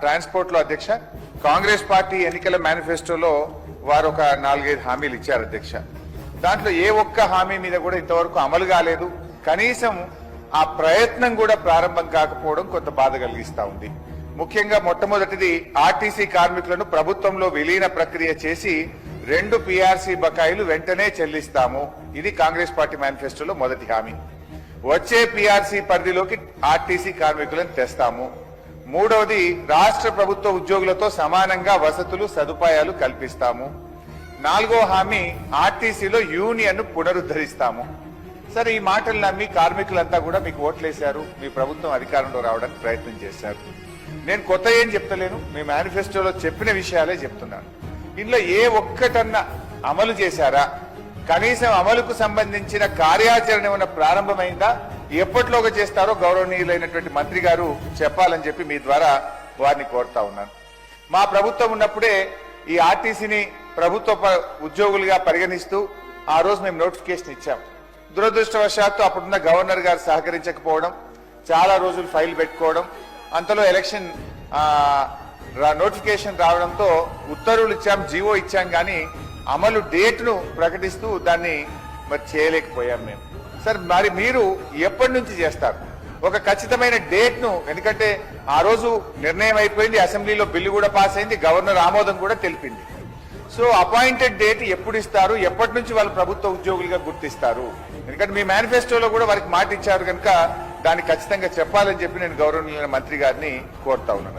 Transport లో అధ్యక్ష Congress party ఎన్నికల మేనిఫెస్టోలో వారు ఒక 4-5 హామీలు ఇచ్చారు అధ్యక్ష. దాంట్లో ఏ ఒక్క హామీ మీద కూడా ఇంతవరకు అమలు కాలేదు. కనీసం ఆ ప్రయత్నం కూడా ప్రారంభం కాకపోవడం కొంత బాధ కలిగిస్తా ఉంది. ముఖ్యంగా మొట్టమొదటిది ఆర్టీసీ కార్మికులను ప్రభుత్వంలో విలీన ప్రక్రియ చేసి 2 పీఆర్సీ బకాయిలు వెంటనే చెల్లిస్తాము. ఇది కాంగ్రెస్ పార్టీ మేనిఫెస్టోలో మొదటి హామీ. వచ్చే పీఆర్సీ పరిధిలోకి ఆర్టీసీ కార్మికులను తెస్తాము. మూడవది రాష్ట్ర ప్రభుత్వ ఉద్యోగులతో సమానంగా వసతులు సదుపాయాలు కల్పిస్తాము. 4వ హామీ ఆర్టీసీలో యూనియన్ పునరుద్ధరిస్తాము. సరే, ఈ మాటలు నమ్మి కార్మికులంతా కూడా మీకు ఓట్లేశారు, మీ ప్రభుత్వం అధికారంలో రావడానికి ప్రయత్నం చేశారు. నేను కొత్త ఏం చెప్తలేను, మీ మేనిఫెస్టోలో చెప్పిన విషయాలే చెప్తున్నాను. ఇందులో ఏ ఒక్కటన్నా అమలు చేశారా? కనీసం అమలుకు సంబంధించిన కార్యాచరణ ఏమైనా ప్రారంభమైందా? ఎప్పటిలోగా చేస్తారో గౌరవనీయులైనటువంటి మంత్రి గారు చెప్పాలని చెప్పి మీ ద్వారా వారిని కోరుతా ఉన్నాను. మా ప్రభుత్వం ఉన్నప్పుడే ఈ ఆర్టీసీని ప్రభుత్వ ఉద్యోగులుగా పరిగణిస్తూ ఆ రోజు మేము నోటిఫికేషన్ ఇచ్చాం. దురదృష్టవశాత్తు అప్పుడున్న గవర్నర్ గారు సహకరించకపోవడం, చాలా రోజులు ఫైల్ పెట్టుకోవడం, అంతలో ఎలక్షన్ నోటిఫికేషన్ రావడంతో ఉత్తర్వులు ఇచ్చాం, జీవో ఇచ్చాం, కానీ అమలు డేట్ను ప్రకటిస్తూ దాన్ని మరి చేయలేకపోయాం మేము. సార్, మరి మీరు ఎప్పటి నుంచి చేస్తారు? ఒక ఖచ్చితమైన డేట్ను, ఎందుకంటే ఆ రోజు నిర్ణయం అయిపోయింది, అసెంబ్లీలో బిల్లు కూడా పాస్ అయింది, గవర్నర్ ఆమోదం కూడా తెలిపింది. సో అపాయింటెడ్ డేట్ ఎప్పుడు ఇస్తారు? ఎప్పటి నుంచి వాళ్ళు ప్రభుత్వ ఉద్యోగులుగా గుర్తిస్తారు? ఎందుకంటే మీ మేనిఫెస్టోలో కూడా వారికి మాట ఇచ్చారు కనుక దాన్ని ఖచ్చితంగా చెప్పాలని చెప్పి నేను గౌరవనీయులైన మంత్రి గారిని కోరుతా ఉన్నాను.